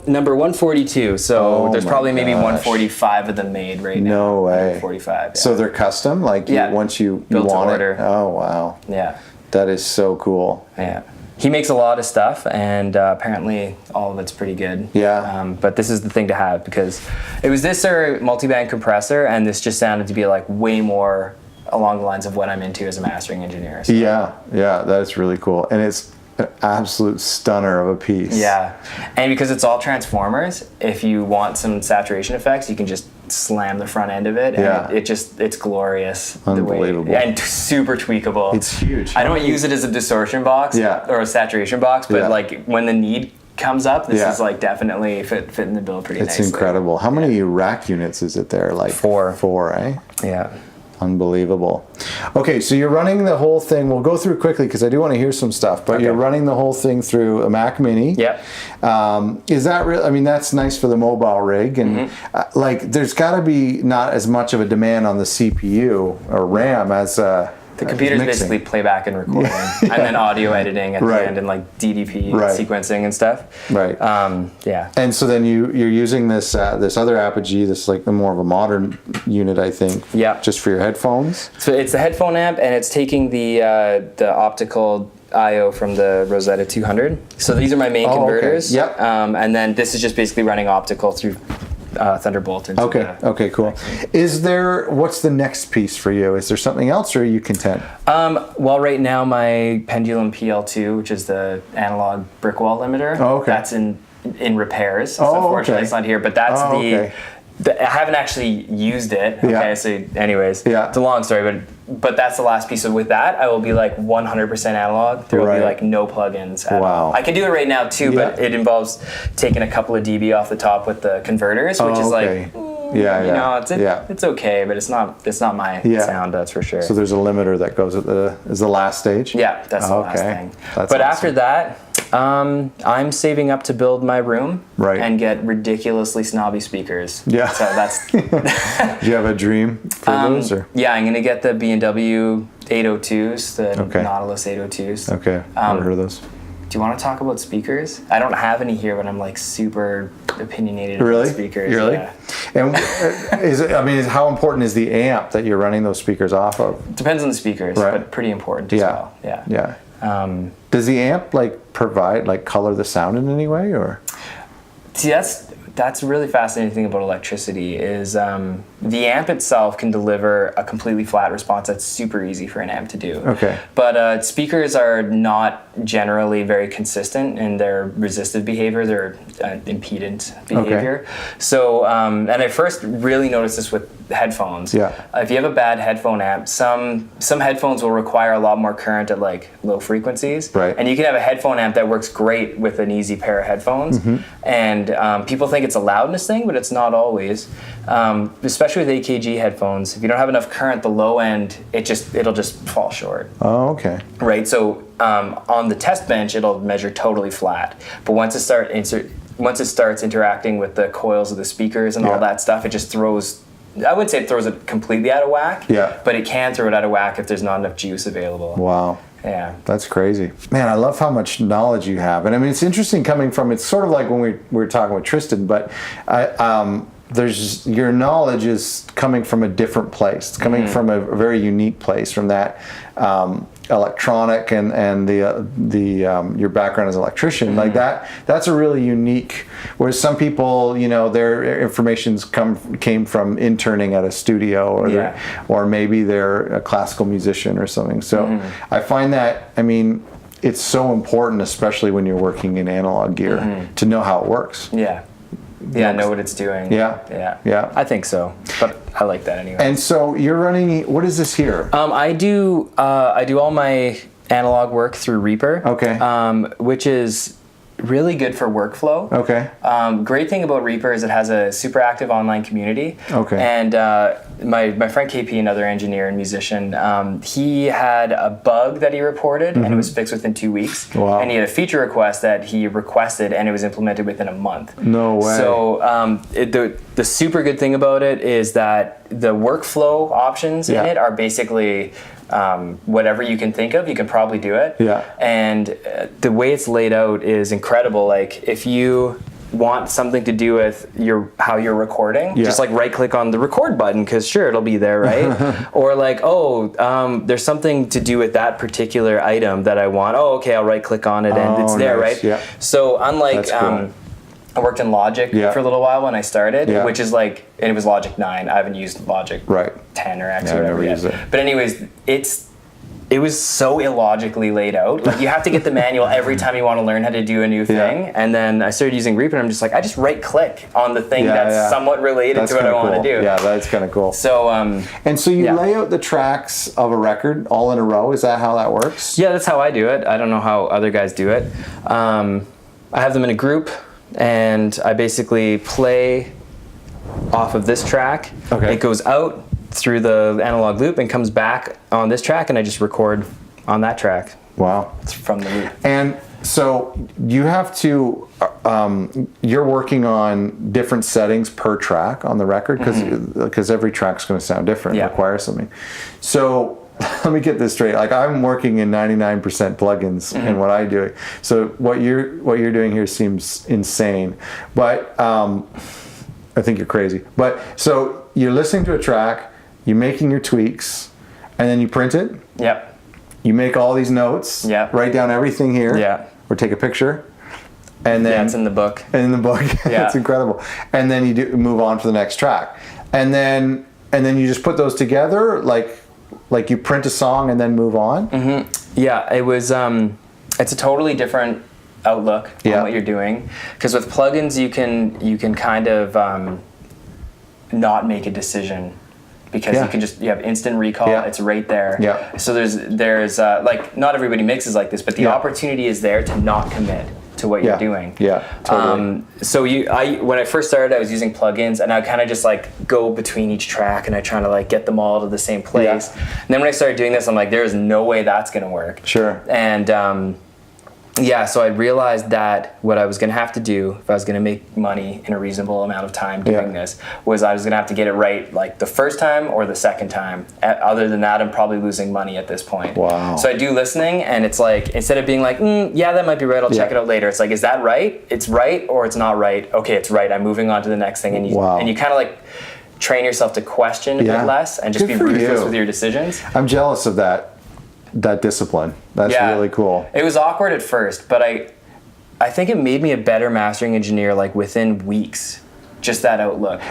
number 142. So there's probably maybe 145 of them made right now. No way. 145. So they're custom, once you want it. Oh wow. Yeah. That is so cool. Yeah. He makes a lot of stuff, and apparently all of it's pretty good. But this is the thing to have because it was this or multiband compressor, and this just sounded to be like way more along the lines of what I'm into as a mastering engineer. So. That's really cool. And it's an absolute stunner of a piece. And because it's all transformers, if you want some saturation effects, you can just slam the front end of it, and it's glorious. Unbelievable. And super tweakable. It's huge. I don't use it as a distortion box or a saturation box, but like when the need comes up, this is like definitely fitting the bill pretty nicely. It's incredible. How many rack units is it there? Like 4, eh? Yeah. Unbelievable. Okay, so you're running the whole thing. We'll go through quickly because I do want to hear some stuff. But you're running the whole thing through a Mac Mini. Is that real? I mean, that's nice for the mobile rig, and there's got to be not as much of a demand on the CPU or RAM as the computer's basically playback and recording, and then audio editing at the end, and like DDP sequencing and stuff. And so then you're using this other Apogee, this like the more of a modern unit, I think. Just for your headphones. So it's the headphone amp, and it's taking the optical I/O from the Rosetta 200. So these are my main converters. And then this is just basically running optical through Thunderbolt. Okay, cool. What's the next piece for you? Is there something else, or are you content? Well, right now my Pendulum PL2, which is the analog brick wall limiter, that's in repairs. So unfortunately it's not here, but that's I haven't actually used it. Okay, so anyways, it's a long story, but that's the last piece. With that, I will be like 100% analog. There will be like no plugins at all. I can do it right now too, but it involves taking a couple of dB off the top with the converters, which is like, it's okay, but it's not my sound, that's for sure. So there's a limiter that goes at the last stage? Yeah, that's the last thing. But awesome. After that, I'm saving up to build my room and get ridiculously snobby speakers. Yeah. So that's... Do you have a dream for those? Or? Yeah, I'm going to get the B&W 802s, the Nautilus 802s. Okay, I've heard of those. Do you want to talk about speakers? I don't have any here, but I'm like super opinionated about speakers. Really? Yeah. And how important is the amp that you're running those speakers off of? Depends on the speakers, but pretty important as well. Yeah. Does the amp provide color the sound in any way, or? See, that's a really fascinating thing about electricity is the amp itself can deliver a completely flat response that's super easy for an amp to do. Okay. But speakers are not generally very consistent in their resistive behavior, their impedant behavior. Okay. So, and I first really noticed this with headphones. Yeah. If you have a bad headphone amp, some headphones will require a lot more current at low frequencies. Right. And you can have a headphone amp that works great with an easy pair of headphones. Mm-hmm. And people think it's a loudness thing, but it's not always. Especially with AKG headphones, if you don't have enough current, the low end, it'll just fall short. Oh, okay. Right. So on the test bench, it'll measure totally flat. But once it starts interacting with the coils of the speakers and all that stuff, it just throws. I would say it throws it completely out of whack. Yeah. But it can throw it out of whack if there's not enough juice available. Wow. Yeah. That's crazy. Man, I love how much knowledge you have. And I mean, it's interesting coming from, it's sort of like when we were talking with Tristan, but your knowledge is coming from a different place. It's coming from a very unique place, from that electronic and your background as an electrician. Like that's a really unique, whereas some people, their information's came from interning at a studio, or maybe they're a classical musician or something. So I find that, it's so important, especially when you're working in analog gear, to know how it works. Yeah, know what it's doing. Yeah. I think so, but I like that anyway. And so you're running. What is this here? I do all my analog work through Reaper. Okay. Which is really good for workflow. Okay. Great thing about Reaper is it has a super active online community. Okay. And my friend KP, another engineer and musician, he had a bug that he reported, and it was fixed within 2 weeks. Wow. And he had a feature request that he requested, and it was implemented within a month. No way. So the super good thing about it is that the workflow options in it are basically whatever you can think of, you can probably do it. Yeah. And the way it's laid out is incredible. Like if you want something to do with how you're recording, just right click on the record button, because sure, it'll be there, right? Or there's something to do with that particular item that I want. Oh, okay, I'll right click on it and it's there, right? Yeah. So unlike cool. I worked in Logic for a little while when I started, which is and it was Logic 9. I haven't used Logic 10 or X or whatever yet. But anyways, it was so illogically laid out. Like you have to get the manual every time you want to learn how to do a new thing. And then I started using Reaper, and I'm just like, I just right click on the thing that's somewhat related to what I want to do. Yeah, that's kind of cool. So and so you lay out the tracks of a record all in a row. Is that how that works? Yeah, that's how I do it. I don't know how other guys do it. I have them in a group, and I basically play off of this track. Okay. It goes out through the analog loop and comes back on this track, and I just record on that track. Wow. From the loop. And so you have to, you're working on different settings per track on the record, because every track's going to sound different, require something. So let me get this straight. Like I'm working in 99% plugins in what I do. So what you're doing here seems insane, but I think you're crazy. But so you're listening to a track, you're making your tweaks, and then you print it. Yep. You make all these notes. Yep. Write down everything here. Yeah. Or take a picture. And then it's in the book. And in the book. Yeah. It's incredible. And then you move on to the next track. And then you just put those together, like you print a song and then move on. Mm-hmm. Yeah, it was. It's a totally different outlook on what you're doing, because with plugins you can kind of not make a decision. Because you have instant recall. It's right there. Yeah. So there's like, not everybody mixes like this, but the opportunity is there to not commit to what you're doing. Yeah, totally. So when I first started, I was using plugins, and I kind of just like go between each track, and I try to like get them all to the same place. And then when I started doing this, I'm like, there's no way that's gonna work. Sure. And so I realized that what I was going to have to do if I was going to make money in a reasonable amount of time doing this was I was going to have to get it right like the first time or the second time. Other than that, I'm probably losing money at this point. Wow. So I do listening, and it's like, instead of being like, yeah, that might be right, I'll check it out later. It's like, is that right? It's right or it's not right? Okay, it's right. I'm moving on to the next thing. And you kind of like train yourself to question a bit less and just be ruthless with your decisions. I'm jealous of that discipline. That's really cool. It was awkward at first, but I think it made me a better mastering engineer like within weeks. Just that outlook.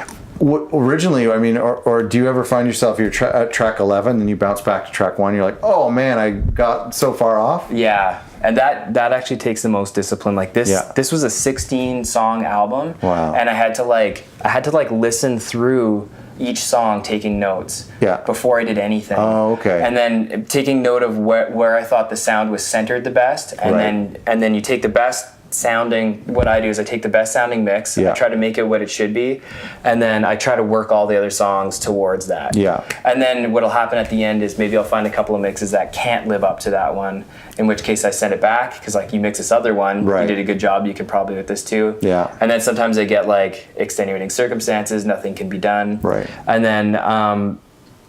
Originally, I mean, or do you ever find yourself you're at track 11 and you bounce back to track 1? You're like, oh man, I got so far off. Yeah, and that actually takes the most discipline. Like this, this was a 16-song album. Wow. And I had to listen through each song, taking notes before I did anything. Oh, okay. And then taking note of where I thought the sound was centered the best, and then you take the best sounding. What I do is I take the best sounding mix, I try to make it what it should be, and then I try to work all the other songs towards that. And then what'll happen at the end is maybe I'll find a couple of mixes that can't live up to that one, in which case I send it back, because like, you mix this other one, you did a good job, you can probably with this too. And then sometimes I get like extenuating circumstances, nothing can be done. And then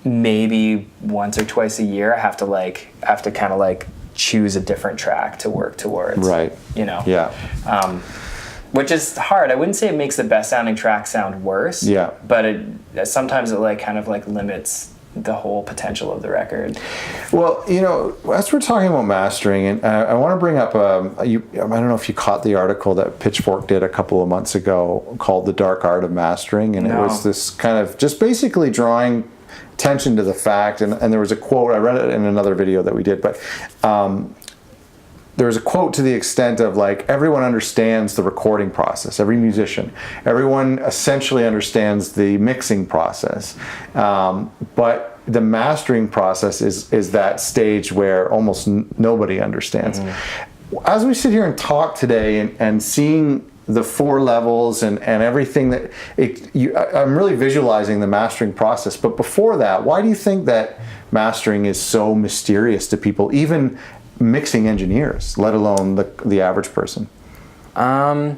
maybe once or twice a year I have to kind of like choose a different track to work towards. You know? Which is hard. I wouldn't say it makes the best sounding track sound worse. But sometimes it like kind of like limits the whole potential of the record. Well, you know, as we're talking about mastering, and I want to bring up, I don't know if you caught the article that Pitchfork did a couple of months ago called The Dark Art of Mastering, and it was this kind of just basically drawing attention to the fact, and there was a quote, I read it in another video that we did, but there was a quote to the extent of like, everyone understands the recording process, every musician, everyone essentially understands the mixing process, but the mastering process is that stage where almost nobody understands. As we sit here and talk today and seeing the 4 levels and everything that I'm really visualizing the mastering process. But before that, why do you think that mastering is so mysterious to people, even mixing engineers, let alone the average person? I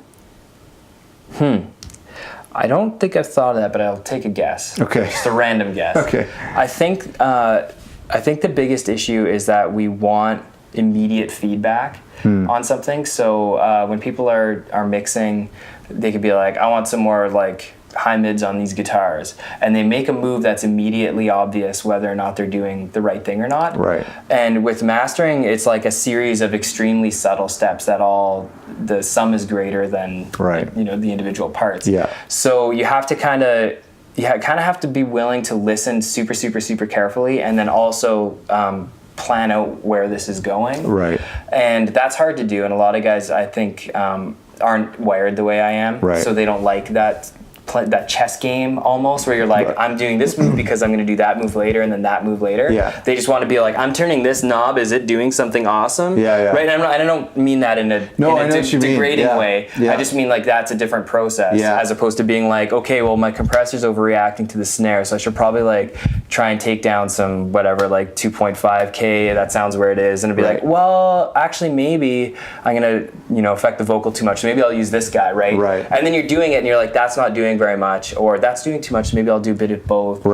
don't think I've thought of that, but I'll take a guess. Okay. Just a random guess. Okay. I think the biggest issue is that we want immediate feedback on something. So when people are mixing, they could be like, I want some more like high mids on these guitars, and they make a move that's immediately obvious whether or not they're doing the right thing or not. And with mastering, it's like a series of extremely subtle steps that the sum is greater than the individual parts. So you have to kind of have to be willing to listen super, super, super carefully, and then also plan out where this is going. And that's hard to do, and a lot of guys, I think, aren't wired the way I am, so they don't like that chess game almost, where you're like, I'm doing this move because I'm going to do that move later and then that move later. They just want to be like, I'm turning this knob, is it doing something awesome? Right? And I don't mean that in a degrading way. I just mean like that's a different process, as opposed to being like, okay, well, my compressor's overreacting to the snare, so I should probably like try and take down some whatever, like 2.5K, that sounds where it is, and it'd be like, well, actually maybe I'm going to affect the vocal too much, so maybe I'll use this guy, right? And then you're doing it and you're like, that's not doing very much, or that's doing too much, so maybe I'll do a bit of both.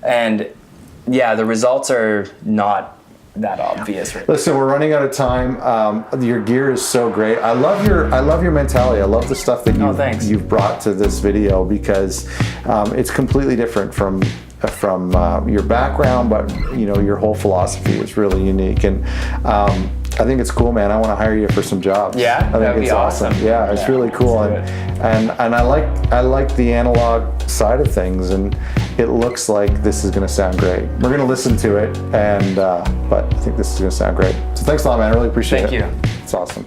And the results are not that obvious. Listen, we're running out of time. Your gear is so great. I love your mentality. I love the stuff that you've brought to this video, because it's completely different from your background, but your whole philosophy is really unique, and I think it's cool, man. I want to hire you for some jobs. I think it's awesome. It's really cool, and I like the analog side of things, and it looks like this is going to sound great. We're going to listen to it, and but I think this is going to sound great. So thanks a lot, man. I really appreciate it. Thank you. It's awesome.